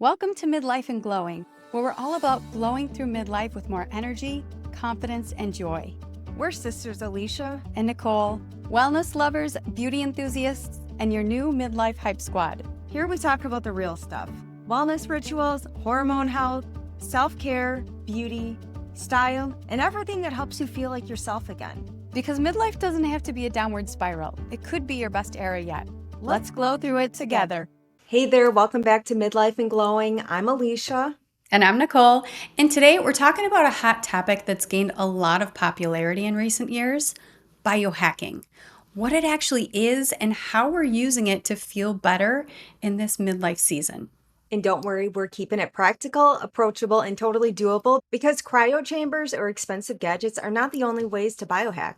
Welcome to Midlife and Glowing, where we're all about glowing through midlife with more energy, confidence, and joy. We're sisters Alicia And Nicole, wellness lovers, beauty enthusiasts, and your new midlife hype squad. Here we talk about the real stuff: wellness rituals, hormone health, self-care, beauty, style, and everything that helps you feel like yourself again. Because midlife doesn't have to be a downward spiral. It could be your best era yet. Let's glow through it together. Hey there, welcome back to Midlife and Glowing. I'm Alicia. And I'm Nicole. And today we're talking about a hot topic that's gained a lot of popularity in recent years: biohacking. What it actually is and how we're using it to feel better in this midlife season. And don't worry, we're keeping it practical, approachable, and totally doable because cryo chambers or expensive gadgets are not the only ways to biohack.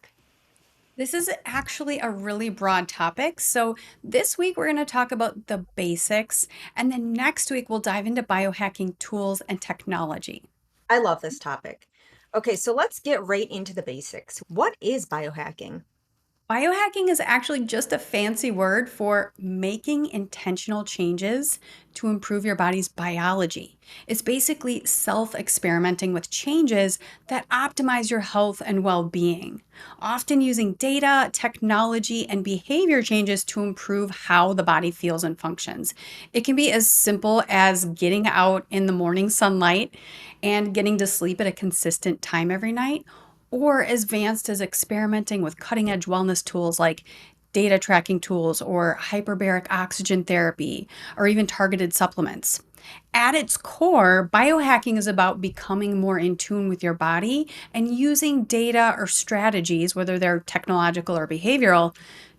This is actually a really broad topic. So, this week we're going to talk about the basics, and then next week we'll dive into biohacking tools and technology. I love this topic. Okay, so let's get right into the basics. What is biohacking? Biohacking is actually just a fancy word for making intentional changes to improve your body's biology. It's basically self experimenting with changes that optimize your health and well being, often using data, technology, and behavior changes to improve how the body feels and functions. It can be as simple as getting out in the morning sunlight and getting to sleep at a consistent time every night, or as advanced as experimenting with cutting edge wellness tools like data tracking tools or hyperbaric oxygen therapy, or even targeted supplements. At its core, biohacking is about becoming more in tune with your body and using data or strategies, whether they're technological or behavioral,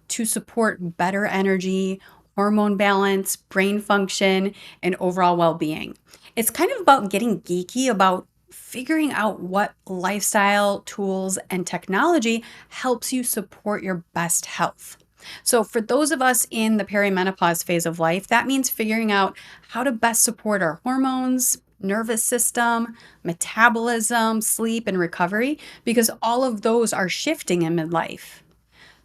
to support better energy, hormone balance, brain function, and overall well being. It's kind of about getting geeky about figuring out what lifestyle, tools, and technology helps you support your best health. So, for those of us in the perimenopause phase of life, that means figuring out how to best support our hormones, nervous system, metabolism, sleep, and recovery, because all of those are shifting in midlife.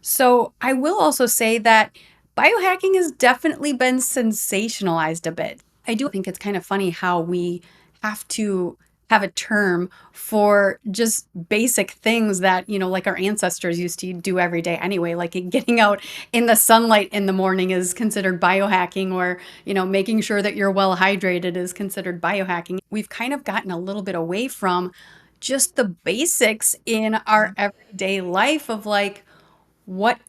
So, I will also say that biohacking has definitely been sensationalized a bit. I do think it's kind of funny how we have to have a term for just basic things that, like our ancestors used to do every day anyway, like getting out in the sunlight in the morning is considered biohacking, or, making sure that you're well hydrated is considered biohacking. We've kind of gotten a little bit away from just the basics in our everyday life of like, what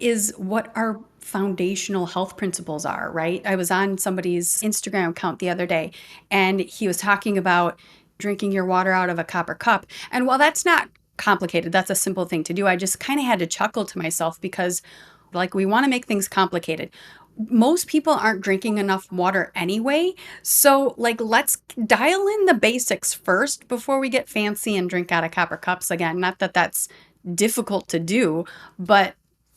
our foundational health principles are, right? I was on somebody's Instagram account the other day, and he was talking about drinking your water out of a copper cup. And while that's not complicated, that's a simple thing to do. I just kind of had to chuckle to myself because, like, we want to make things complicated. Most people aren't drinking enough water anyway. So, like, let's dial in the basics first before we get fancy and drink out of copper cups again. Not that that's difficult to do, but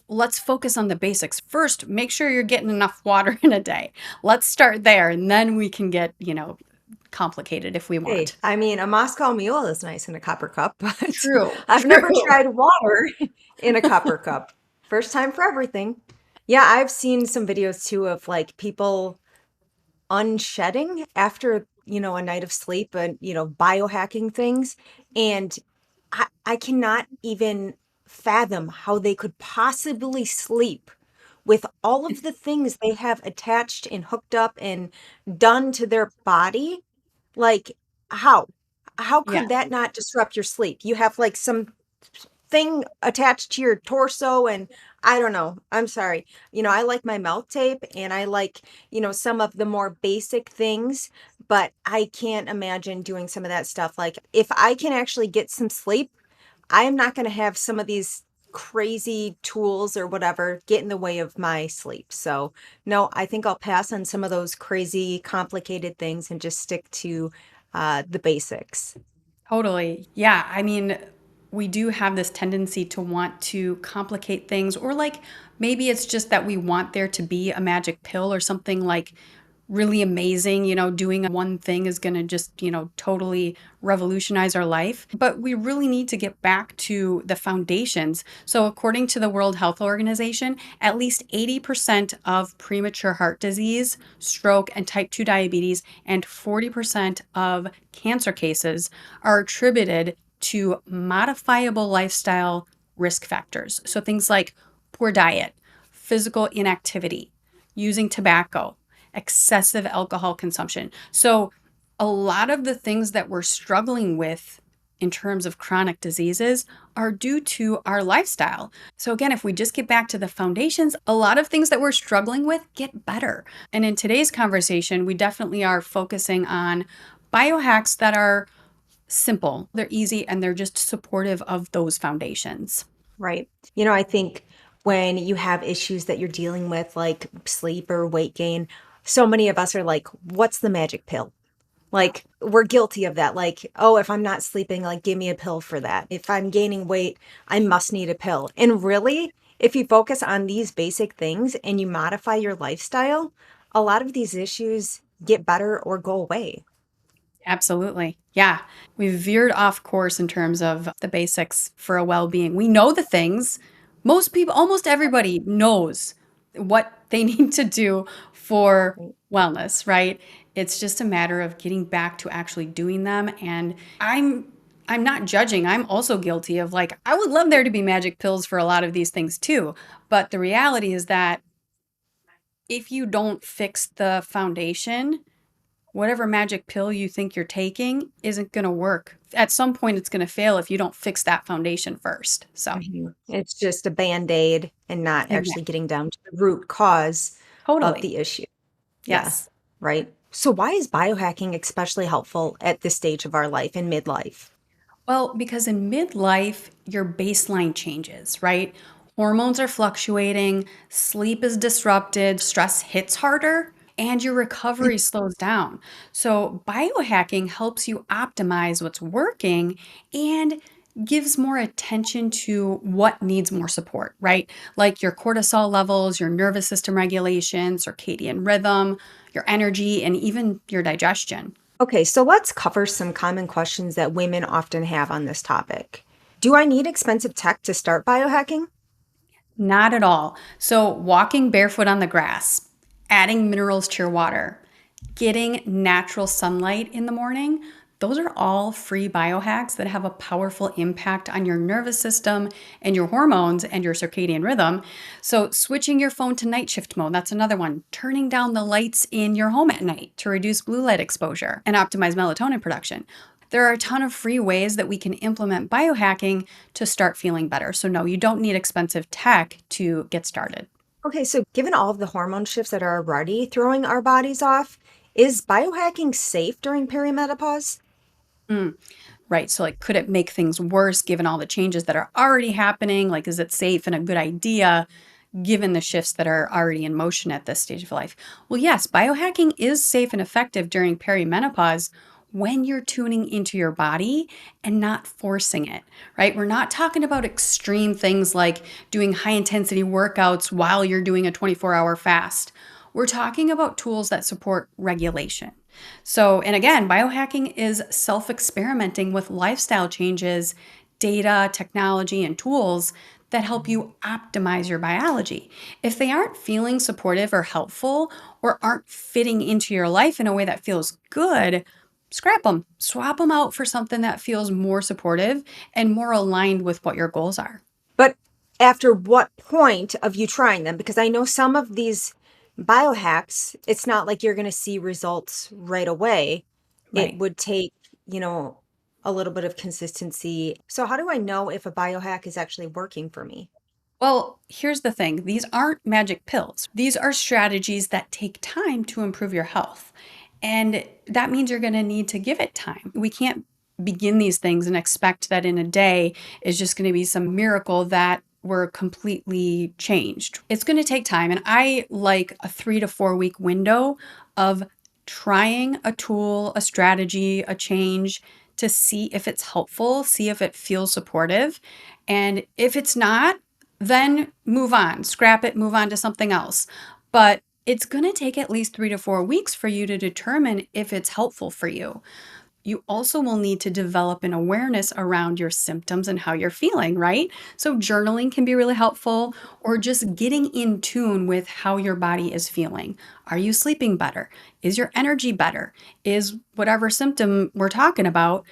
let's focus on the basics first. Make sure you're getting enough water in a day. Let's start there, and then we can get, complicated if we Hey, want. I mean, a Moscow Mule is nice in a copper cup, but True, I've never true. tried water in a copper cup. First time for everything. Yeah, I've seen some videos too of like people unshedding after, a night of sleep and, biohacking things. And I cannot even fathom how they could possibly sleep with all of the things they have attached and hooked up and done to their body. Like, how? How Yeah. could that not disrupt your sleep? You have like some thing attached to your torso, and I don't know. I'm sorry. I like my mouth tape and I like, some of the more basic things, but I can't imagine doing some of that stuff. Like, if I can actually get some sleep, I am not going to have some of these crazy tools or whatever get in the way of my sleep. So, no, I think I'll pass on some of those crazy, complicated things and just stick to the basics. Totally. Yeah. I mean, we do have this tendency to want to complicate things, or like maybe it's just that we want there to be a magic pill or something like really amazing, doing one thing is going to just, totally revolutionize our life. But we really need to get back to the foundations. So, according to the World Health Organization, at least 80% of premature heart disease, stroke, and type 2 diabetes, and 40% of cancer cases are attributed to modifiable lifestyle risk factors. So, things like poor diet, physical inactivity, using tobacco, excessive alcohol consumption. So, a lot of the things that we're struggling with in terms of chronic diseases are due to our lifestyle. So, again, if we just get back to the foundations, a lot of things that we're struggling with get better. And in today's conversation, we definitely are focusing on biohacks that are simple, they're easy, and they're just supportive of those foundations. Right. I think when you have issues that you're dealing with, like sleep or weight gain, so many of us are like, what's the magic pill? Like, we're guilty of that. Like, oh, if I'm not sleeping, like, give me a pill for that. If I'm gaining weight, I must need a pill. And really, if you focus on these basic things and you modify your lifestyle, a lot of these issues get better or go away. Absolutely. Yeah. We've veered off course in terms of the basics for a well being. We know the things. Most people, almost everybody knows what they need to do for Right. wellness, right? It's just a matter of getting back to actually doing them. And I'm not judging. I'm also guilty of like, I would love there to be magic pills for a lot of these things too. But the reality is that if you don't fix the foundation, whatever magic pill you think you're taking isn't going to work. At some point, it's going to fail if you don't fix that foundation first. So, It's just a band-aid and not actually exactly. getting down to the root cause of Totally. the issue. Yeah, Yes. right. So why is biohacking especially helpful at this stage of our life in midlife? Well, because in midlife, your baseline changes, right? Hormones are fluctuating, sleep is disrupted, stress hits harder, and your recovery slows down. So, biohacking helps you optimize what's working and gives more attention to what needs more support, right? Like your cortisol levels, your nervous system regulation, circadian rhythm, your energy, and even your digestion. Okay, so let's cover some common questions that women often have on this topic. Do I need expensive tech to start biohacking? Not at all. So, walking barefoot on the grass, adding minerals to your water, getting natural sunlight in the morning, those are all free biohacks that have a powerful impact on your nervous system and your hormones and your circadian rhythm. So, switching your phone to night shift mode, that's another one. Turning down the lights in your home at night to reduce blue light exposure and optimize melatonin production. There are a ton of free ways that we can implement biohacking to start feeling better. So, no, you don't need expensive tech to get started. Okay, so given all of the hormone shifts that are already throwing our bodies off, is biohacking safe during perimenopause? Mm, right. So, like, could it make things worse given all the changes that are already happening? Like, is it safe and a good idea given the shifts that are already in motion at this stage of life? Well, yes, biohacking is safe and effective during perimenopause when you're tuning into your body and not forcing it, right? We're not talking about extreme things like doing high intensity workouts while you're doing a 24-hour fast. We're talking about tools that support regulation. So, and again, biohacking is self experimenting with lifestyle changes, data, technology, and tools that help you optimize your biology. If they aren't feeling supportive or helpful or aren't fitting into your life in a way that feels good, scrap them, swap them out for something that feels more supportive and more aligned with what your goals are. But after what point of you trying them? Because I know some of these biohacks, it's not like you're going to see results right away. It Right. would take, you know, a little bit of consistency. So, how do I know if a biohack is actually working for me? Well, here's the thing, these aren't magic pills. These are strategies that take time to improve your health. And that means you're going to need to give it time. We can't begin these things and expect that in a day is just going to be some miracle that we're completely changed. It's going to take time. And I like a 3 to 4 week window of trying a tool, a strategy, a change to see if it's helpful, see if it feels supportive. And if it's not, then move on, scrap it, move on to something else. But It's going to take at least 3 to 4 weeks for you to determine if it's helpful for you. You also will need to develop an awareness around your symptoms and how you're feeling, right? So, journaling can be really helpful, or just getting in tune with how your body is feeling. Are you sleeping better? Is your energy better? Is whatever symptom we're talking about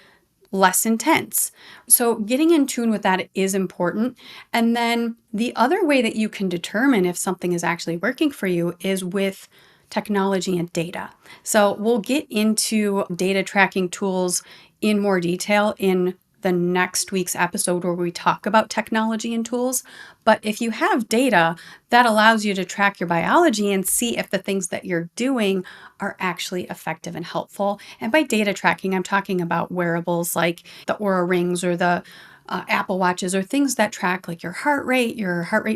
less intense? So, getting in tune with that is important. And then the other way that you can determine if something is actually working for you is with technology and data. So, we'll get into data tracking tools in more detail in the next week's episode where we talk about technology and tools. But if you have data, that allows you to track your biology and see if the things that you're doing are actually effective and helpful. And by data tracking, I'm talking about wearables like the Aura rings or the Apple Watches, or things that track like your heart rate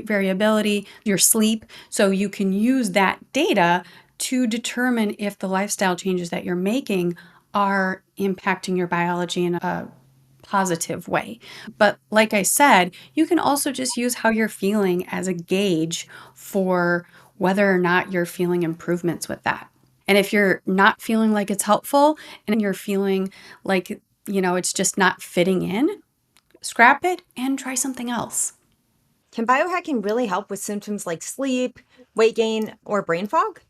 variability, your sleep. So you can use that data to determine if the lifestyle changes that you're making are impacting your biology in a positive way. But like I said, you can also just use how you're feeling as a gauge for whether or not you're feeling improvements with that. And if you're not feeling like it's helpful and you're feeling like, it's just not fitting in, scrap it and try something else. Can biohacking really help with symptoms like sleep, weight gain, or brain fog?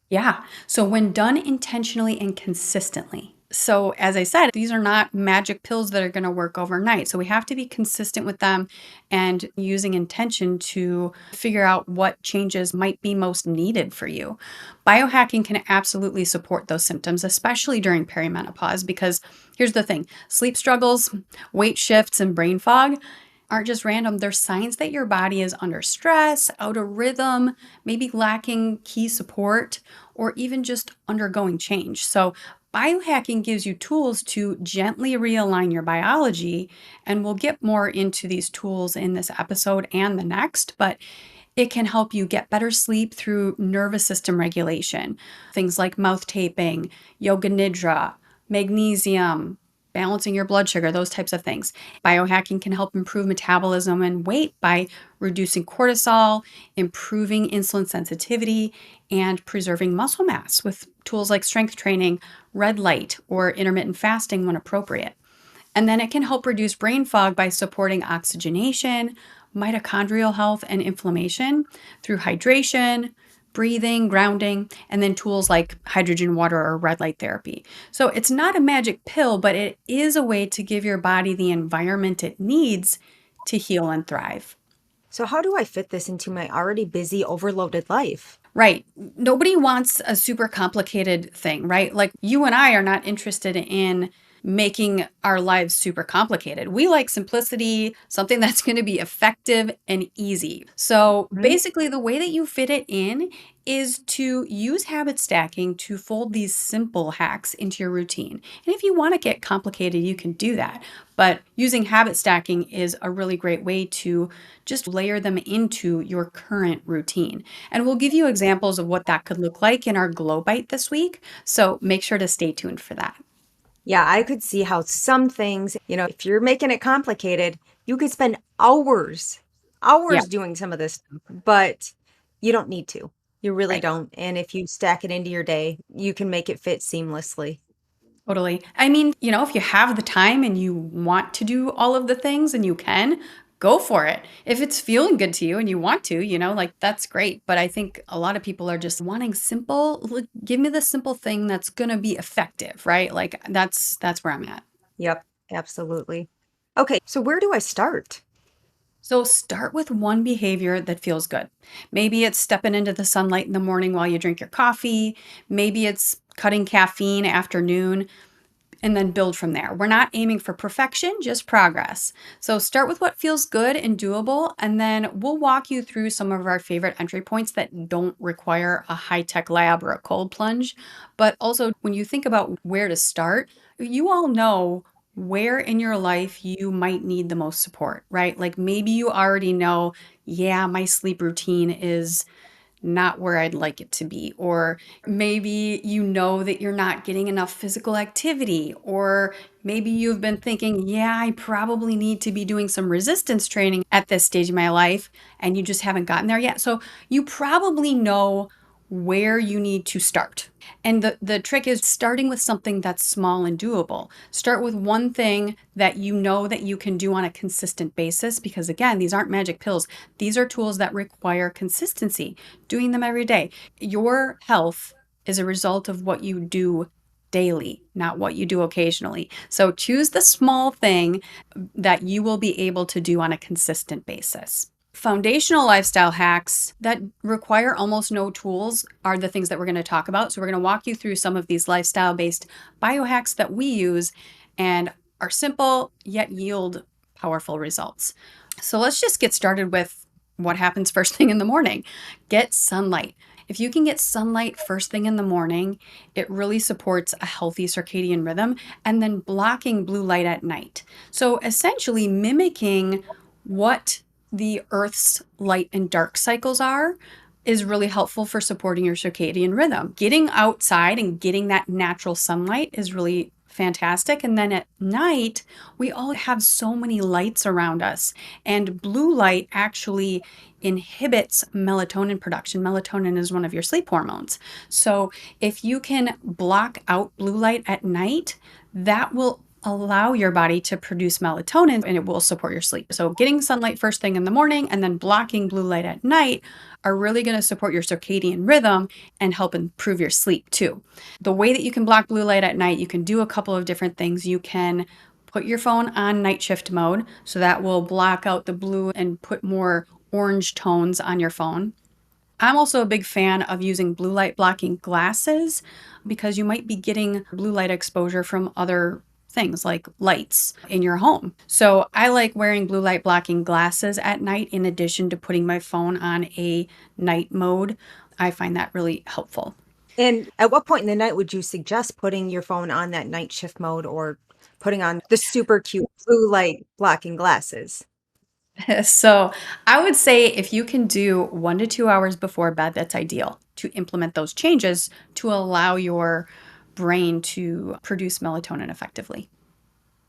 Yeah. So when done intentionally and consistently. So, as I said, these are not magic pills that are going to work overnight. So, we have to be consistent with them and using intention to figure out what changes might be most needed for you. Biohacking can absolutely support those symptoms, especially during perimenopause, because here's the thing: sleep struggles, weight shifts, and brain fog aren't just random. They're signs that your body is under stress, out of rhythm, maybe lacking key support, or even just undergoing change. So, biohacking gives you tools to gently realign your biology. And we'll get more into these tools in this episode and the next, but it can help you get better sleep through nervous system regulation. Things like mouth taping, yoga nidra, magnesium, balancing your blood sugar, those types of things. Biohacking can help improve metabolism and weight by reducing cortisol, improving insulin sensitivity, and preserving muscle mass with tools like strength training, red light, or intermittent fasting when appropriate. And then it can help reduce brain fog by supporting oxygenation, mitochondrial health, and inflammation through hydration, breathing, grounding, and then tools like hydrogen water or red light therapy. So it's not a magic pill, but it is a way to give your body the environment it needs to heal and thrive. So, how do I fit this into my already busy, overloaded life? Right. Nobody wants a super complicated thing, right? Like you and I are not interested in making our lives super complicated. We like simplicity, something that's going to be effective and easy. So Mhm. basically, the way that you fit it in is to use habit stacking to fold these simple hacks into your routine. And if you want to get complicated, you can do that. But using habit stacking is a really great way to just layer them into your current routine. And we'll give you examples of what that could look like in our Glow Bite this week. So make sure to stay tuned for that. Yeah, I could see how some things, if you're making it complicated, you could spend hours, Yeah, hours doing some of this stuff, but you don't need to. You really right. don't. And if you stack it into your day, you can make it fit seamlessly. Totally. I mean, if you have the time and you want to do all of the things and you can, go for it. If it's feeling good to you and you want to, like that's great. But I think a lot of people are just wanting simple, like, give me the simple thing that's going to be effective, right? Like that's where I'm at. Yep, absolutely. Okay, so where do I start? So start with one behavior that feels good. Maybe it's stepping into the sunlight in the morning while you drink your coffee. Maybe it's cutting caffeine afternoon, and then build from there. We're not aiming for perfection, just progress. So start with what feels good and doable, and then we'll walk you through some of our favorite entry points that don't require a high-tech lab or a cold plunge. But also, when you think about where to start, you all know where in your life you might need the most support, right? Like maybe you already know, yeah, my sleep routine is not where I'd like it to be. Or maybe you know that you're not getting enough physical activity. Or maybe you've been thinking, yeah, I probably need to be doing some resistance training at this stage of my life, and you just haven't gotten there yet. So you probably know where you need to start. And the trick is starting with something that's small and doable. Start with one thing that you know that you can do on a consistent basis, because again, these aren't magic pills. These are tools that require consistency, doing them every day. Your health is a result of what you do daily, not what you do occasionally. So choose the small thing that you will be able to do on a consistent basis. Foundational lifestyle hacks that require almost no tools are the things that we're going to talk about. So, we're going to walk you through some of these lifestyle based biohacks that we use and are simple yet yield powerful results. So, let's just get started with what happens first thing in the morning. Get sunlight. If you can get sunlight first thing in the morning, it really supports a healthy circadian rhythm, and then blocking blue light at night. So, essentially, mimicking what the Earth's light and dark cycles are is really helpful for supporting your circadian rhythm. Getting outside and getting that natural sunlight is really fantastic. And then at night, we all have so many lights around us, and blue light actually inhibits melatonin production. Melatonin is one of your sleep hormones. So if you can block out blue light at night, that will allow your body to produce melatonin and it will support your sleep. So getting sunlight first thing in the morning and then blocking blue light at night are really going to support your circadian rhythm and help improve your sleep too. The way that you can block blue light at night, you can do a couple of different things. You can put your phone on night shift mode, so that will block out the blue and put more orange tones on your phone. I'm also a big fan of using blue light blocking glasses, because you might be getting blue light exposure from other things like lights in your home. So I like wearing blue light blocking glasses at night in addition to putting my phone on a night mode. I find that really helpful. And at what point in the night would you suggest putting your phone on that night shift mode or putting on the super cute blue light blocking glasses? So I would say if you can do 1 to 2 hours before bed, that's ideal to implement those changes to allow your brain to produce melatonin effectively.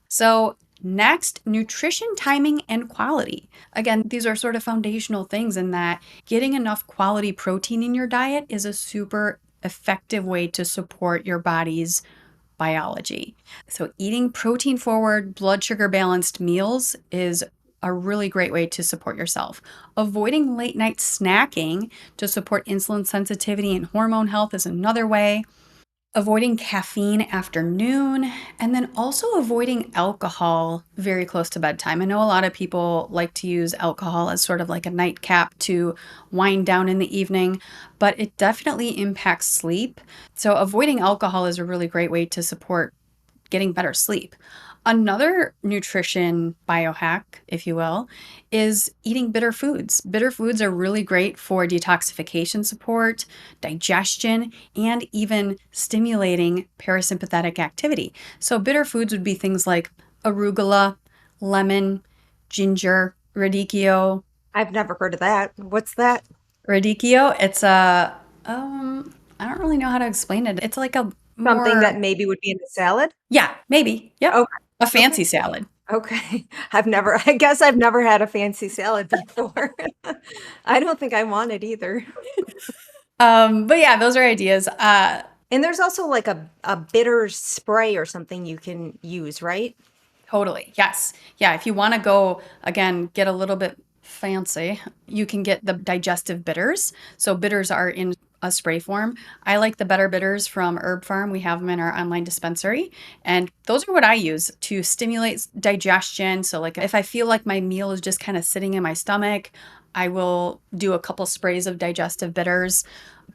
So, next, nutrition timing and quality. Again, these are sort of foundational things in that getting enough quality protein in your diet is a super effective way to support your body's biology. So, eating protein forward, blood sugar balanced meals is a really great way to support yourself. Avoiding late night snacking to support insulin sensitivity and hormone health is another way. Avoiding caffeine after noon, and then also avoiding alcohol very close to bedtime. I know a lot of people like to use alcohol as sort of like a nightcap to wind down in the evening, but it definitely impacts sleep. So avoiding alcohol is a really great way to support getting better sleep. Another nutrition biohack, if you will, is eating bitter foods. Bitter foods are really great for detoxification support, digestion, and even stimulating parasympathetic activity. So, bitter foods would be things like arugula, lemon, ginger, radicchio. I've never heard of that. What's that? Radicchio, it's I don't really know how to explain it. It's like a Something more, that maybe would be in the salad? yeah, maybe. Yep. Okay. A Okay. fancy salad. Okay. I guess I've never had a fancy salad before. I don't think I want it either. But yeah, those are ideas. And there's also like a bitter spray or something you can use, right? Totally. Yes. Yeah. If you want to go again, get a little bit fancy, you can get the digestive bitters. So bitters are in a spray form. I like the Better Bitters from Herb Farm. We have them in our online dispensary. And those are what I use to stimulate digestion. So, like, if I feel like my meal is just kind of sitting in my stomach, I will do a couple sprays of digestive bitters.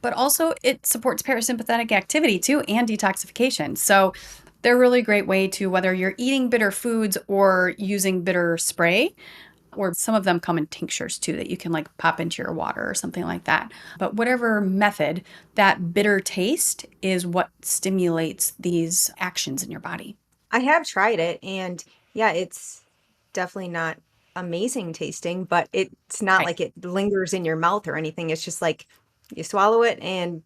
But also, it supports parasympathetic activity too and detoxification. So, they're a really great way to, whether you're eating bitter foods or using bitter spray, or some of them come in tinctures too that you can like pop into your water or something like that. But whatever method, that bitter taste is what stimulates these actions in your body. I have tried it and yeah, it's definitely not amazing tasting, but it's not Right. like it lingers in your mouth or anything. It's just like you swallow it and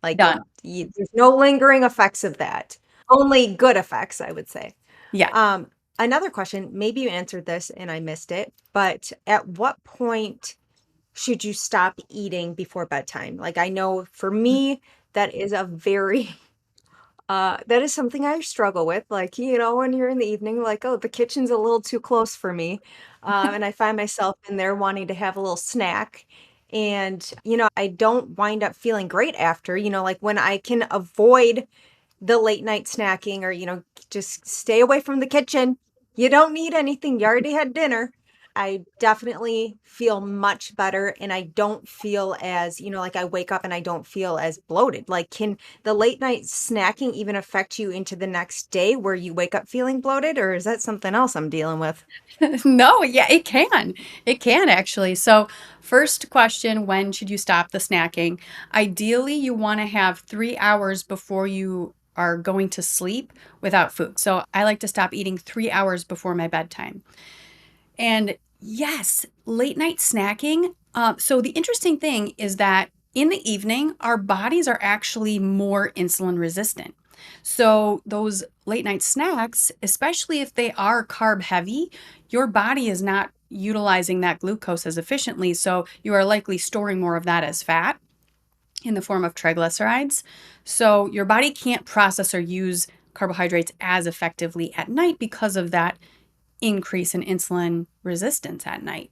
like Done. there's no lingering effects of that. Only good effects, I would say. Yeah. Um, Another question, maybe you answered this and I missed it, but at what point should you stop eating before bedtime? Like, I know for me, that is a very that is something I struggle with, like, when you're in the evening, like, "Oh, the kitchen's a little too close for me," and I find myself in there wanting to have a little snack, and, I don't wind up feeling great after, like, when I can avoid the late night snacking or, just stay away from the kitchen. You don't need anything. You already had dinner. I definitely feel much better and I don't feel as, like I wake up and I don't feel as bloated. Like, can the late night snacking even affect you into the next day where you wake up feeling bloated, or is that something else I'm dealing with? No, yeah, it can. It can actually. So, first question, when should you stop the snacking? Ideally, you want to have 3 hours before you are going to sleep without food. So, I like to stop eating 3 hours before my bedtime. And yes, late night snacking. So the interesting thing is that in the evening, our bodies are actually more insulin resistant. So those late night snacks, especially if they are carb heavy, your body is not utilizing that glucose as efficiently. So you are likely storing more of that as fat in the form of triglycerides. So your body can't process or use carbohydrates as effectively at night because of that increase in insulin resistance at night.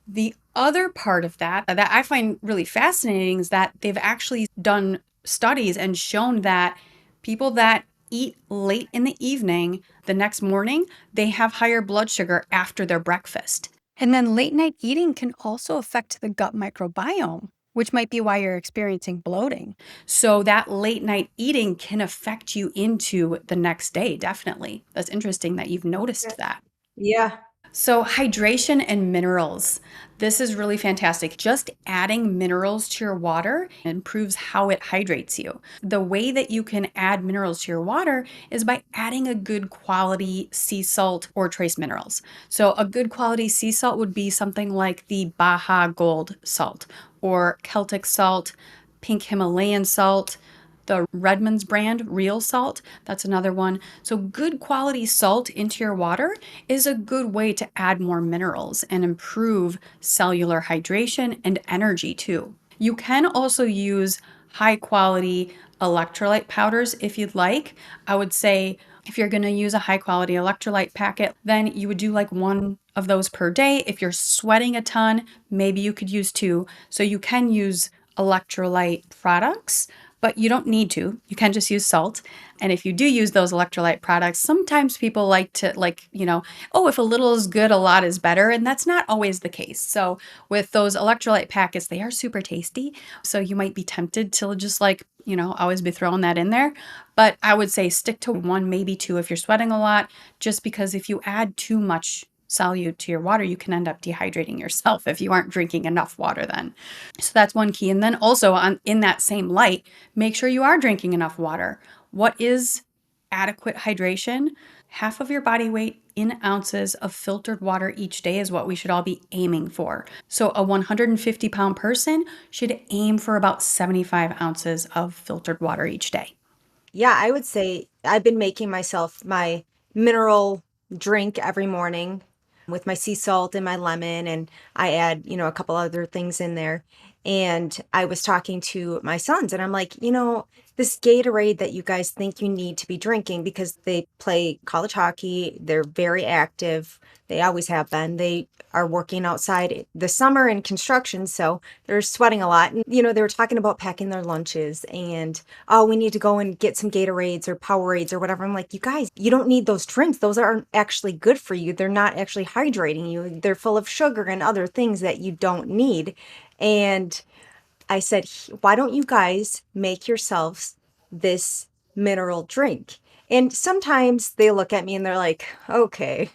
The other part of that I find really fascinating is that they've actually done studies and shown that people that eat late in the evening, the next morning, they have higher blood sugar after their breakfast. And then late night eating can also affect the gut microbiome, which might be why you're experiencing bloating. So that late night eating can affect you into the next day, definitely. That's interesting that you've Yeah. noticed that. Yeah. So, hydration and minerals. This is really fantastic. Just adding minerals to your water improves how it hydrates you. The way that you can add minerals to your water is by adding a good quality sea salt or trace minerals. So, a good quality sea salt would be something like the Baja Gold salt or Celtic salt, pink Himalayan salt, the Redmond's brand, real salt. That's another one. So, good quality salt into your water is a good way to add more minerals and improve cellular hydration and energy too. You can also use high quality electrolyte powders if you'd like. I would say if you're going to use a high quality electrolyte packet, then you would do like one of those per day. If you're sweating a ton, maybe you could use two. So you can use electrolyte products, but you don't need to. You can just use salt. And if you do use those electrolyte products, sometimes people like to, oh, if a little is good, a lot is better. And that's not always the case. So with those electrolyte packets, they are super tasty. So you might be tempted to just always be throwing that in there. But I would say stick to one, maybe two if you're sweating a lot, just because if you add too much solute to your water, you can end up dehydrating yourself if you aren't drinking enough water then. So that's one key. And then also in that same light, make sure you are drinking enough water. What is adequate hydration? Half of your body weight in ounces of filtered water each day is what we should all be aiming for. So a 150-pound person should aim for about 75 ounces of filtered water each day. Yeah, I would say I've been making myself my mineral drink every morning with my sea salt and my lemon, and I add, a couple other things in there. And I was talking to my sons, and I'm like, this Gatorade that you guys think you need to be drinking because they play college hockey, they're very active, they always have been. They are working outside the summer in construction, so they're sweating a lot. And, they were talking about packing their lunches and oh, we need to go and get some Gatorades or Powerades or whatever. I'm like, you guys, you don't need those drinks. Those aren't actually good for you. They're not actually hydrating you. They're full of sugar and other things that you don't need. And I said, why don't you guys make yourselves this mineral drink? And sometimes they look at me and they're like, okay,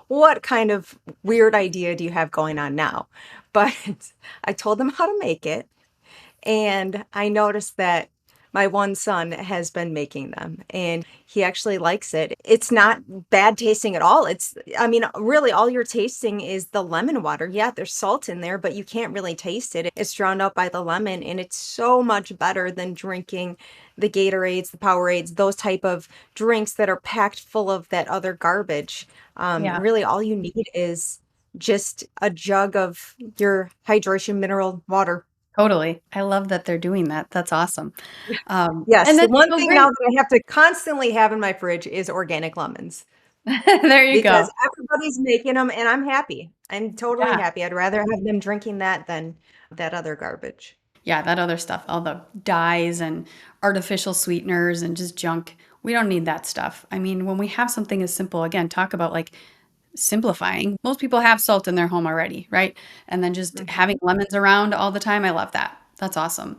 what kind of weird idea do you have going on now? But I told them how to make it. And I noticed that my one son has been making them and he actually likes it. It's not bad tasting at all. I mean, really, all you're tasting is the lemon water. Yeah, there's salt in there, but you can't really taste it. It's drowned out by the lemon, and it's so much better than drinking the Gatorades, the Powerades, those type of drinks that are packed full of that other garbage. Yeah. Really, all you need is just a jug of your hydration mineral water. Totally. I love that they're doing that. That's awesome. Yes, And the that's one so thing now great. that I have to constantly have in my fridge is organic lemons There you because go. everybody's making them, and I'm happy. I'm totally Yeah. happy. I'd rather have them drinking that than that other garbage. Yeah, that other stuff, all the dyes and artificial sweeteners and just junk. We don't need that stuff. I mean, when we have something as simple, again, talk about like simplifying. Most people have salt in their home already, right? And then just Mhm. having lemons around all the time. I love that. That's awesome.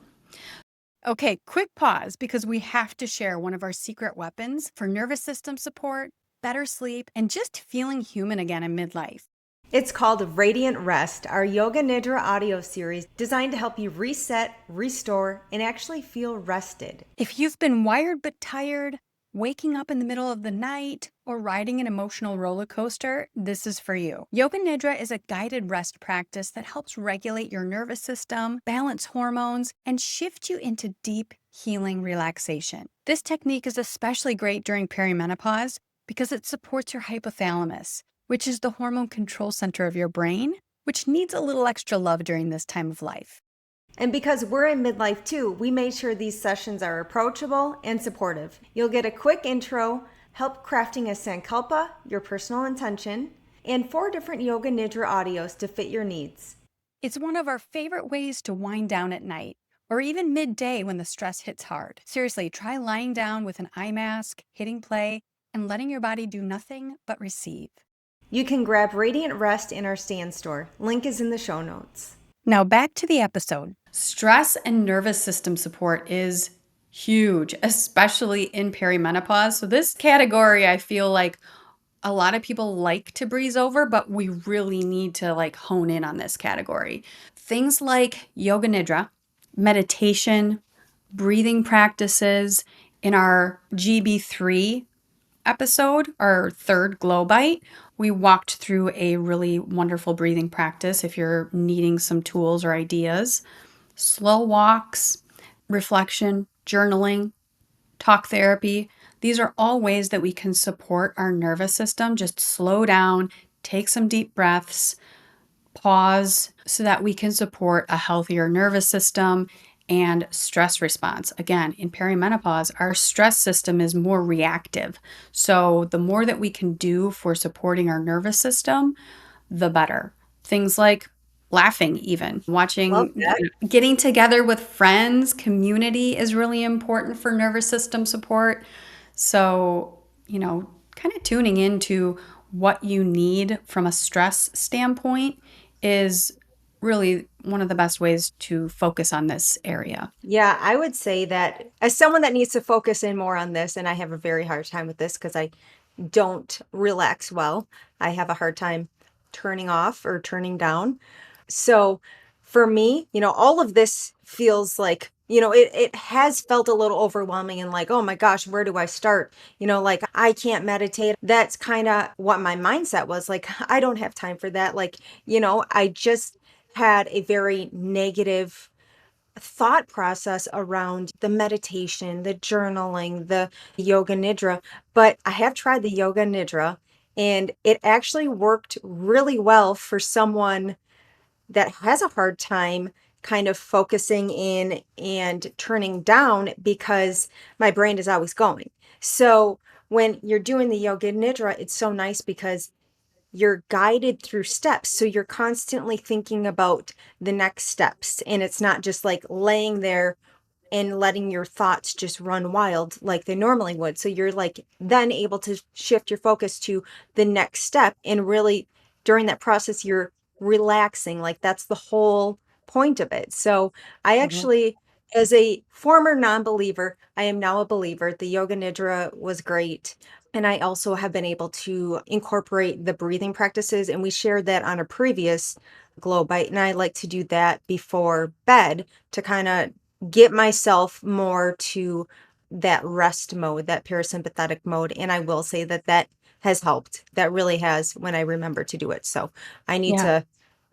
Okay, quick pause because we have to share one of our secret weapons for nervous system support, better sleep, and just feeling human again in midlife. It's called Radiant Rest, our Yoga Nidra audio series designed to help you reset, restore, and actually feel rested. If you've been wired but tired, waking up in the middle of the night, or riding an emotional roller coaster, this is for you. Yoga Nidra is a guided rest practice that helps regulate your nervous system, balance hormones, and shift you into deep, healing relaxation. This technique is especially great during perimenopause because it supports your hypothalamus, which is the hormone control center of your brain, which needs a little extra love during this time of life. And because we're in midlife too, we made sure these sessions are approachable and supportive. You'll get a quick intro, help crafting a sankalpa, your personal intention, and 4 different Yoga Nidra audios to fit your needs. It's one of our favorite ways to wind down at night, or even midday when the stress hits hard. Seriously, try lying down with an eye mask, hitting play, and letting your body do nothing but receive. You can grab Radiant Rest in our stand store. Link is in the show notes. Now back to the episode. Stress and nervous system support is huge, especially in perimenopause. So, this category, I feel like a lot of people like to breeze over, but we really need to like hone in on this category. Things like yoga nidra, meditation, breathing practices. In our GB3 episode, our third glow bite, we walked through a really wonderful breathing practice if you're needing some tools or ideas. Slow walks, reflection, journaling, talk therapy. These are all ways that we can support our nervous system. Just slow down, take some deep breaths, pause so that we can support a healthier nervous system and stress response. Again, in perimenopause, our stress system is more reactive. So, the more that we can do for supporting our nervous system, the better. Things like laughing, even Love watching, that. getting together with friends, community is really important for nervous system support. So, kind of tuning into what you need from a stress standpoint is really one of the best ways to focus on this area. Yeah, I would say that as someone that needs to focus in more on this, and I have a very hard time with this because I don't relax well. I have a hard time turning off or turning down. So for me, all of this feels like, it has felt a little overwhelming and like, oh my gosh, where do I start? Like I can't meditate. That's kind of what my mindset was like, I don't have time for that. Like, I just had a very negative thought process around the meditation, the journaling, the yoga nidra. But I have tried the yoga nidra and it actually worked really well for someone that has a hard time kind of focusing in and turning down because my brain is always going. So when you're doing the yoga nidra, it's so nice because you're guided through steps. So you're constantly thinking about the next steps. And it's not just like laying there and letting your thoughts just run wild like they normally would. So you're like then able to shift your focus to the next step. And really, during that process, you're relaxing. Like that's the whole point of it. So I Mhm. actually, as a former non believer, I am now a believer. The yoga nidra was great. And I also have been able to incorporate the breathing practices. And we shared that on a previous Glow Bite. And I like to do that before bed to kind of get myself more to that rest mode, that parasympathetic mode. And I will say that that has helped. That really has when I remember to do it. So I need Yeah. to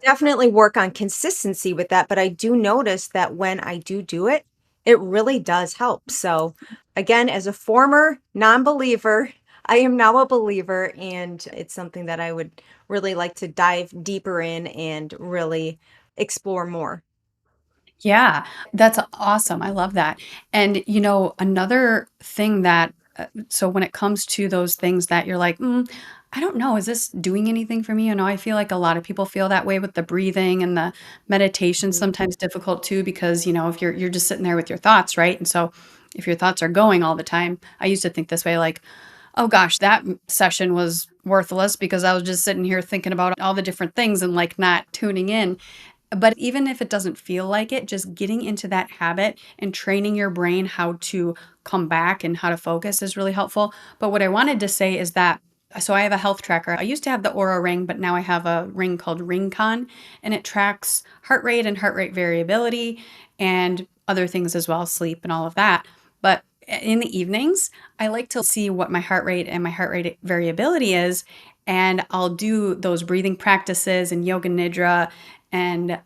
definitely work on consistency with that. But I do notice that when I do it, it really does help. So again, as a former non believer, I am now a believer, and it's something that I would really like to dive deeper in and really explore more. Yeah, that's awesome. I love that. And, another thing that, so when it comes to those things that you're like, I don't know, is this doing anything for me? I feel like a lot of people feel that way with the breathing and the meditation, Mhm. sometimes difficult too, because, if you're just sitting there with your thoughts, right? And so if your thoughts are going all the time, I used to think this way, like, oh gosh, that session was worthless because I was just sitting here thinking about all the different things and like not tuning in. But even if it doesn't feel like it, just getting into that habit and training your brain how to come back and how to focus is really helpful. But what I wanted to say is that so I have a health tracker. I used to have the Aura ring, but now I have a ring called Ringcon, and it tracks heart rate and heart rate variability and other things as well, sleep and all of that. But in the evenings, I like to see what my heart rate and my heart rate variability is. And I'll do those breathing practices and yoga nidra, and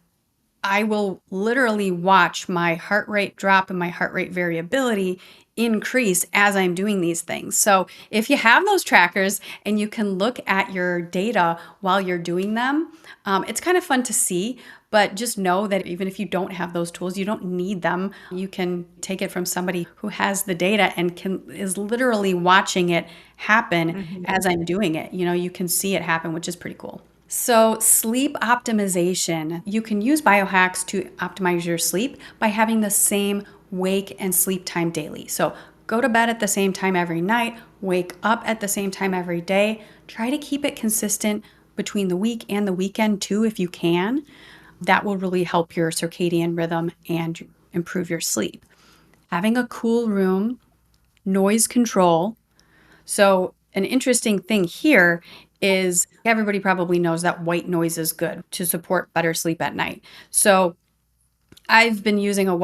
I will literally watch my heart rate drop and my heart rate variability increase as I'm doing these things. So, if you have those trackers and you can look at your data while you're doing them, it's kind of fun to see. But just know that even if you don't have those tools, you don't need them. You can take it from somebody who has the data and is literally watching it happen Mhm. as I'm doing it. You can see it happen, which is pretty cool. So, sleep optimization. You can use biohacks to optimize your sleep by having the same wake and sleep time daily. So, go to bed at the same time every night, wake up at the same time every day. Try to keep it consistent between the week and the weekend too, if you can. That will really help your circadian rhythm and improve your sleep. Having a cool room, noise control, so, an interesting thing here is everybody probably knows that white noise is good to support better sleep at night. So, I've been using a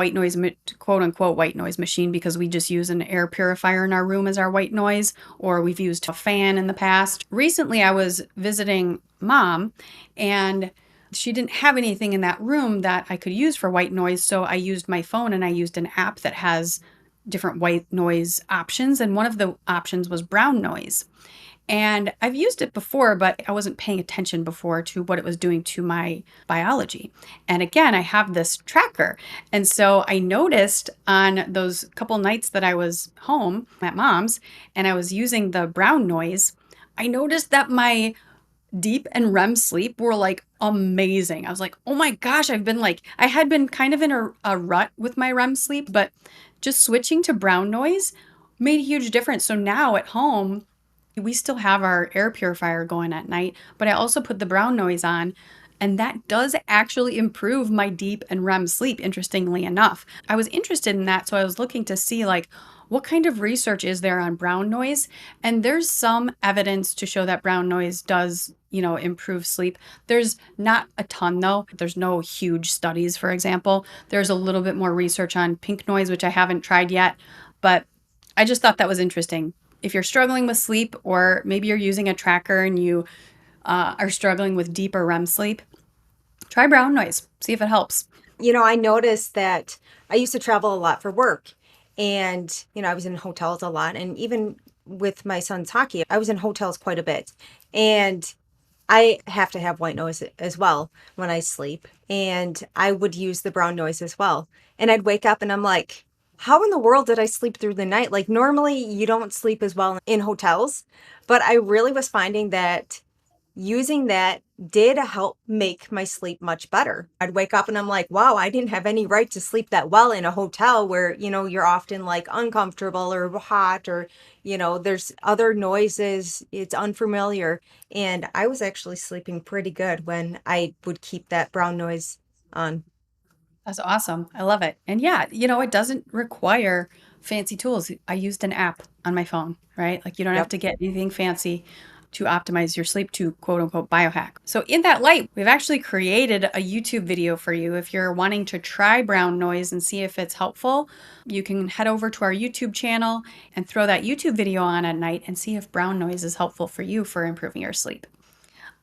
quote unquote white noise machine because we just use an air purifier in our room as our white noise, or we've used a fan in the past. Recently, I was visiting mom and she didn't have anything in that room that I could use for white noise. So I used my phone and I used an app that has different white noise options. And one of the options was brown noise. And I've used it before, but I wasn't paying attention before to what it was doing to my biology. And again, I have this tracker. And so I noticed on those couple nights that I was home at mom's and I was using the brown noise, I noticed that my deep and REM sleep were like amazing. I was like, oh my gosh, I had been kind of in a rut with my REM sleep, but just switching to brown noise made a huge difference. So now at home, we still have our air purifier going at night, but I also put the brown noise on, and that does actually improve my deep and REM sleep, interestingly enough. I was interested in that, so I was looking to see like what kind of research is there on brown noise? And there's some evidence to show that brown noise does, improve sleep. There's not a ton though. There's no huge studies, for example. There's a little bit more research on pink noise, which I haven't tried yet, but I just thought that was interesting. If you're struggling with sleep, or maybe you're using a tracker and you are struggling with deeper REM sleep, try brown noise. See if it helps. I noticed that I used to travel a lot for work, and, I was in hotels a lot. And even with my son's hockey, I was in hotels quite a bit. And I have to have white noise as well when I sleep. And I would use the brown noise as well. And I'd wake up and I'm like, how in the world did I sleep through the night? Like, normally you don't sleep as well in hotels, but I really was finding that using that did help make my sleep much better. I'd wake up and I'm like, wow, I didn't have any right to sleep that well in a hotel where, you're often like uncomfortable or hot, or, there's other noises, it's unfamiliar. And I was actually sleeping pretty good when I would keep that brown noise on. That's awesome. I love it. And yeah, it doesn't require fancy tools. I used an app on my phone, right? Like you don't have Yep. to get anything fancy to optimize your sleep to quote unquote biohack. So, in that light, we've actually created a YouTube video for you. If you're wanting to try brown noise and see if it's helpful, you can head over to our YouTube channel and throw that YouTube video on at night and see if brown noise is helpful for you for improving your sleep.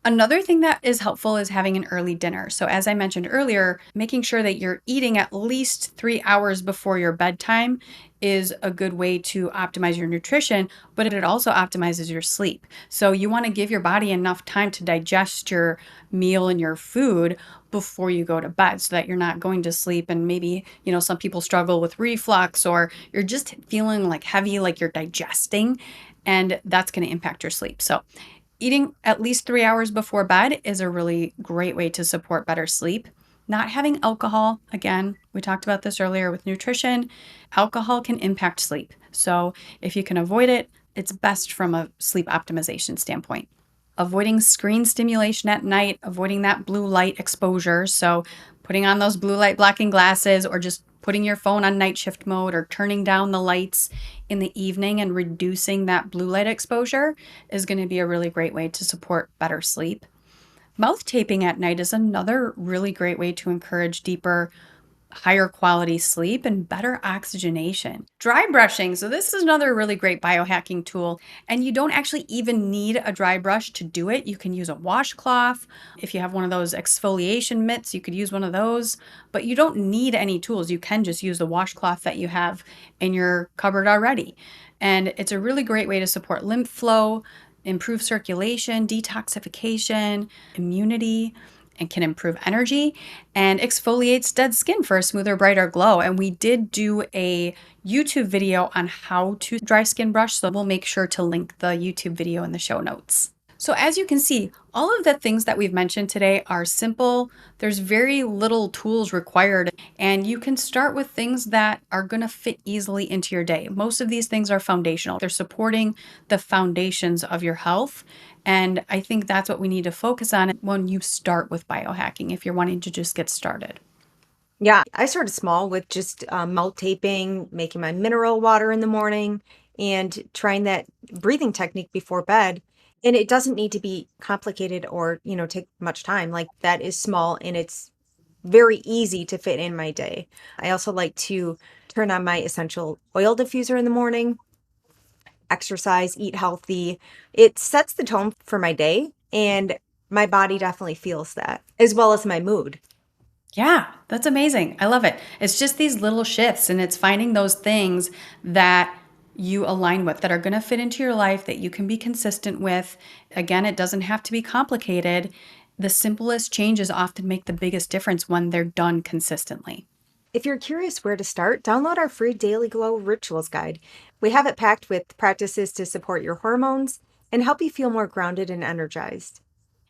Another thing that is helpful is having an early dinner. So, as I mentioned earlier, making sure that you're eating at least 3 hours before your bedtime is a good way to optimize your nutrition, but it also optimizes your sleep. So, you want to give your body enough time to digest your meal and your food before you go to bed so that you're not going to sleep. And maybe, some people struggle with reflux or you're just feeling like heavy, like you're digesting, and that's going to impact your sleep. So, eating at least 3 hours before bed is a really great way to support better sleep. Not having alcohol, again, we talked about this earlier with nutrition. Alcohol can impact sleep. So if you can avoid it, it's best from a sleep optimization standpoint. Avoiding screen stimulation at night, avoiding that blue light exposure. So putting on those blue light blocking glasses or just putting your phone on night shift mode or turning down the lights in the evening and reducing that blue light exposure is going to be a really great way to support better sleep. Mouth taping at night is another really great way to encourage deeper, higher quality sleep and better oxygenation. Dry brushing. So, this is another really great biohacking tool. And you don't actually even need a dry brush to do it. You can use a washcloth. If you have one of those exfoliation mitts, you could use one of those. But you don't need any tools. You can just use the washcloth that you have in your cupboard already. And it's a really great way to support lymph flow, improve circulation, detoxification, immunity, and can improve energy and exfoliates dead skin for a smoother, brighter glow. And we did do a YouTube video on how to dry skin brush, so we'll make sure to link the YouTube video in the show notes. So as you can see, all of the things that we've mentioned today are simple. There's very little tools required, and you can start with things that are going to fit easily into your day. Most of these things are foundational. They're supporting the foundations of your health, and I think that's what we need to focus on when you start with biohacking if you're wanting to just get started. Yeah, I started small with just mouth taping, making my mineral water in the morning, and trying that breathing technique before bed. And it doesn't need to be complicated or, take much time. Like that is small and it's very easy to fit in my day. I also like to turn on my essential oil diffuser in the morning, exercise, eat healthy. It sets the tone for my day, and my body definitely feels that, as well as my mood. Yeah, that's amazing. I love it. It's just these little shifts, and it's finding those things that you align with that are going to fit into your life that you can be consistent with. Again, it doesn't have to be complicated. The simplest changes often make the biggest difference when they're done consistently. If you're curious where to start, download our free Daily Glow Rituals Guide. We have it packed with practices to support your hormones and help you feel more grounded and energized.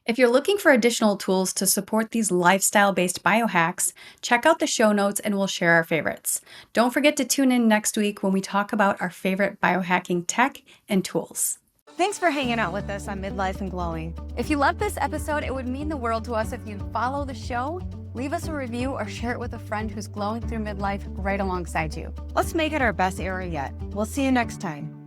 If you're looking for additional tools to support these lifestyle based biohacks, check out the show notes and we'll share our favorites. Don't forget to tune in next week when we talk about our favorite biohacking tech and tools. Thanks for hanging out with us on Midlife and Glowing. If you loved this episode, it would mean the world to us if you'd follow the show, leave us a review, or share it with a friend who's glowing through midlife right alongside you. Let's make it our best era yet. We'll see you next time.